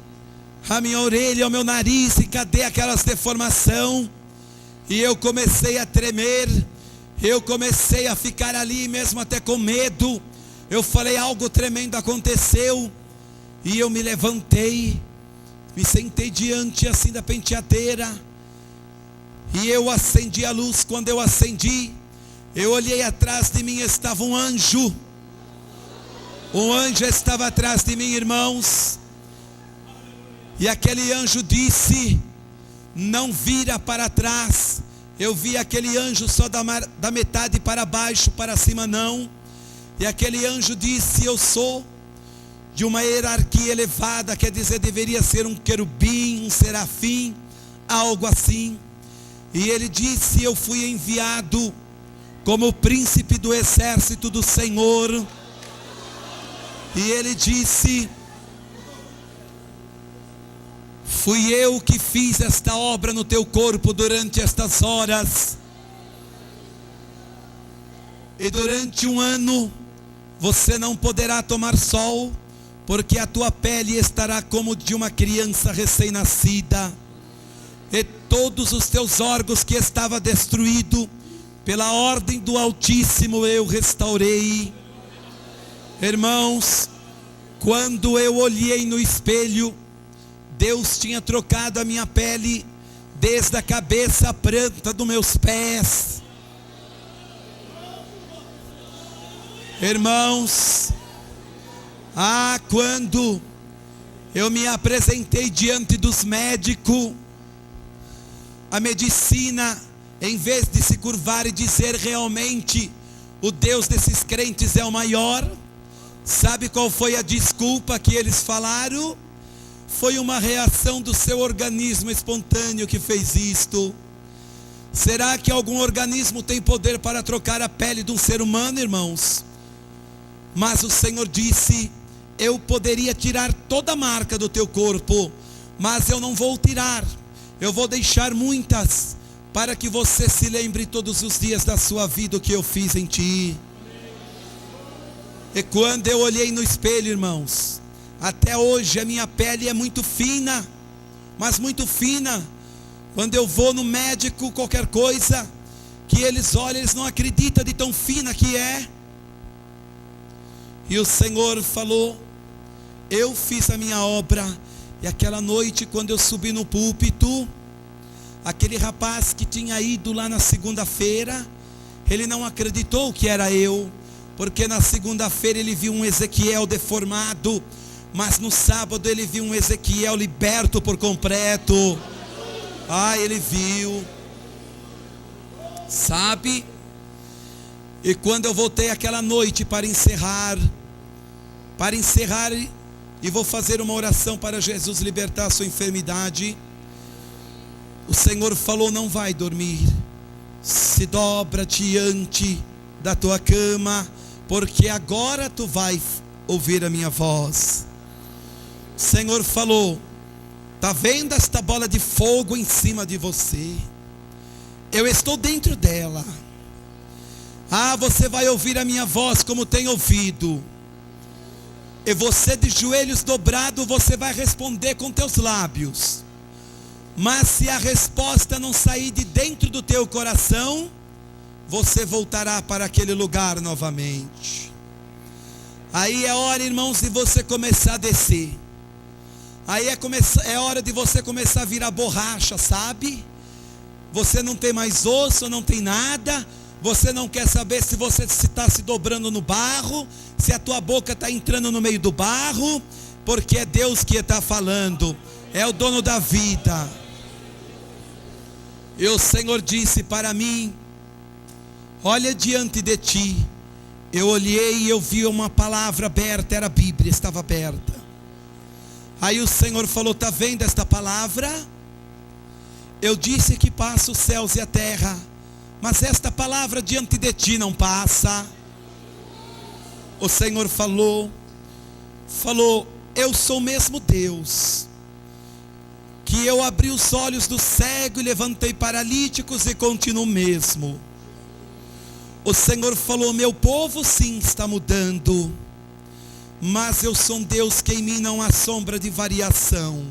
a minha orelha, o meu nariz, e cadê aquelas deformação? E eu comecei a tremer, eu comecei a ficar ali mesmo até com medo. Eu falei, algo tremendo aconteceu. E eu me levantei, me sentei diante assim da penteadeira, e eu acendi a luz. Quando eu acendi, eu olhei atrás de mim, estava um anjo. Um anjo estava atrás de mim, irmãos. E aquele anjo disse, não vira para trás. Eu vi aquele anjo só da metade para baixo, para cima não. E aquele anjo disse, eu sou de uma hierarquia elevada, quer dizer, deveria ser um querubim, um serafim, algo assim. E ele disse, eu fui enviado como príncipe do exército do Senhor. E ele disse, fui eu que fiz esta obra no teu corpo durante estas horas. E durante 1 ano, você não poderá tomar sol, porque a tua pele estará como de uma criança recém-nascida. E todos os teus órgãos que estavam destruídos, pela ordem do Altíssimo eu restaurei. Irmãos, quando eu olhei no espelho, Deus tinha trocado a minha pele, desde a cabeça à planta dos meus pés. Irmãos, quando eu me apresentei diante dos médicos, a medicina, em vez de se curvar e dizer realmente o Deus desses crentes é o maior, sabe qual foi a desculpa que eles falaram? Foi uma reação do seu organismo espontâneo que fez isto. Será que algum organismo tem poder para trocar a pele de um ser humano, irmãos? Mas o Senhor disse, eu poderia tirar toda a marca do teu corpo, mas eu não vou tirar, eu vou deixar muitas, para que você se lembre todos os dias da sua vida o que eu fiz em ti. E quando eu olhei no espelho, irmãos, até hoje a minha pele é muito fina, mas muito fina. Quando eu vou no médico, qualquer coisa que eles olham, eles não acreditam de tão fina que é. E o Senhor falou, eu fiz a minha obra. E aquela noite, quando eu subi no púlpito, aquele rapaz que tinha ido lá na segunda-feira, ele não acreditou que era eu, porque na segunda-feira ele viu um Ezequiel deformado, mas no sábado ele viu um Ezequiel liberto por completo. Ele viu, sabe? E quando eu voltei aquela noite para encerrar, e vou fazer uma oração para Jesus libertar a sua enfermidade, o Senhor falou, não vai dormir, se dobra diante da tua cama, porque agora tu vai ouvir a minha voz. O Senhor falou, está vendo esta bola de fogo em cima de você? Eu estou dentro dela. Você vai ouvir a minha voz como tem ouvido. E você de joelhos dobrados, você vai responder com teus lábios. Mas se a resposta não sair de dentro do teu coração, você voltará para aquele lugar novamente. Aí é hora, irmãos, de você começar a descer. Aí é hora de você começar a virar borracha, sabe? Você não tem mais osso, não tem nada. Você não quer saber se você está se dobrando no barro, se a tua boca está entrando no meio do barro, porque é Deus que está falando, é o dono da vida. E o Senhor disse para mim: olha diante de ti. Eu olhei e eu vi uma palavra aberta, era a Bíblia, estava aberta. Aí o Senhor falou: está vendo esta palavra? Eu disse que passa os céus e a terra, mas esta palavra diante de ti não passa. O Senhor falou, eu sou mesmo Deus, que eu abri os olhos do cego e levantei paralíticos e continuo mesmo. O Senhor falou: meu povo sim está mudando, mas eu sou um Deus que em mim não há sombra de variação.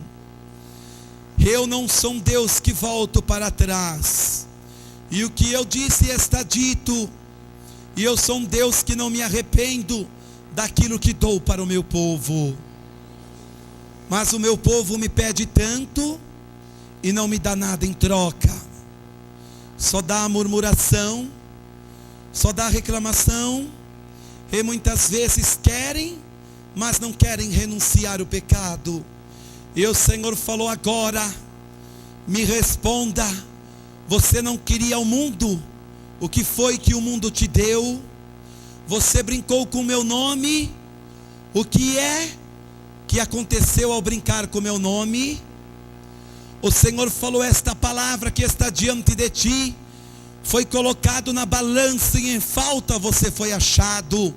Eu não sou um Deus que volto para trás. E o que eu disse está dito. E eu sou um Deus que não me arrependo daquilo que dou para o meu povo. Mas o meu povo me pede tanto e não me dá nada em troca. Só dá a murmuração, só dá a reclamação. E muitas vezes querem, mas não querem renunciar ao pecado. E o Senhor falou: agora me responda. Você não queria o mundo? O que foi que o mundo te deu? Você brincou com o meu nome? O que é que aconteceu ao brincar com o meu nome? O Senhor falou: esta palavra que está diante de ti foi colocado na balança e em falta você foi achado.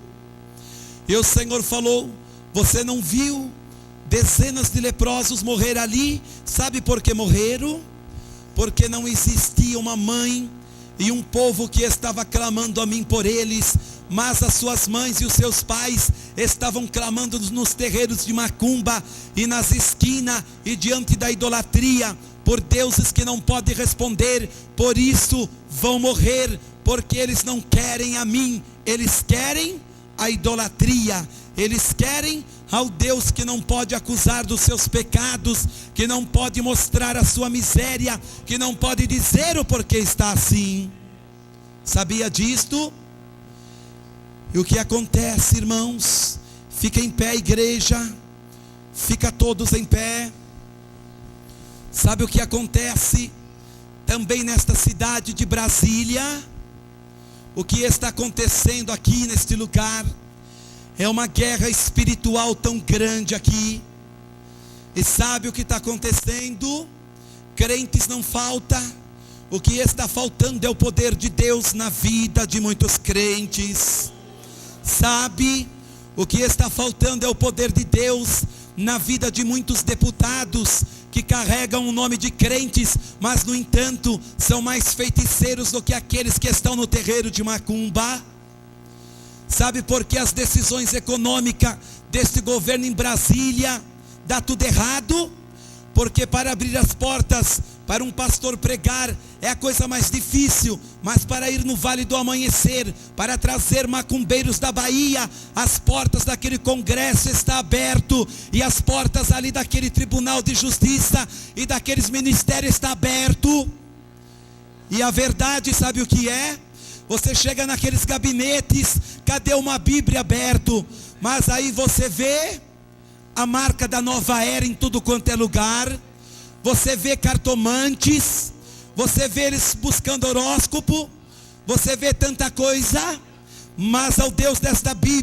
E o Senhor falou: você não viu dezenas de leprosos morrer ali? Sabe por que morreram? Porque não existia uma mãe e um povo que estava clamando a mim por eles, mas as suas mães e os seus pais estavam clamando nos terreiros de macumba e nas esquinas e diante da idolatria, por deuses que não podem responder. Por isso vão morrer, porque eles não querem a mim, eles querem a idolatria. Eles querem ao Deus que não pode acusar dos seus pecados, que não pode mostrar a sua miséria, que não pode dizer o porquê está assim. Sabia disto? E o que acontece, irmãos? Fica em pé, igreja. Fica todos em pé. Sabe o que acontece também nesta cidade de Brasília? O que está acontecendo aqui neste lugar é uma guerra espiritual tão grande aqui. E sabe o que está acontecendo? Crentes não falta. O que está faltando é o poder de Deus na vida de muitos crentes. Sabe? O que está faltando é o poder de Deus na vida de muitos deputados que carregam o nome de crentes, mas no entanto são mais feiticeiros do que aqueles que estão no terreiro de macumba. Sabe por que as decisões econômicas deste governo em Brasília dá tudo errado? Porque para abrir as portas para um pastor pregar é a coisa mais difícil, mas para ir no Vale do Amanhecer, para trazer macumbeiros da Bahia, as portas daquele congresso estão abertas, e as portas ali daquele tribunal de justiça e daqueles ministérios estão abertas. E a verdade, sabe o que é? Você chega naqueles gabinetes, cadê uma Bíblia aberta? Mas aí você vê a marca da nova era em tudo quanto é lugar. Você vê cartomantes, você vê eles buscando horóscopo, você vê tanta coisa, mas ao Deus desta Bíblia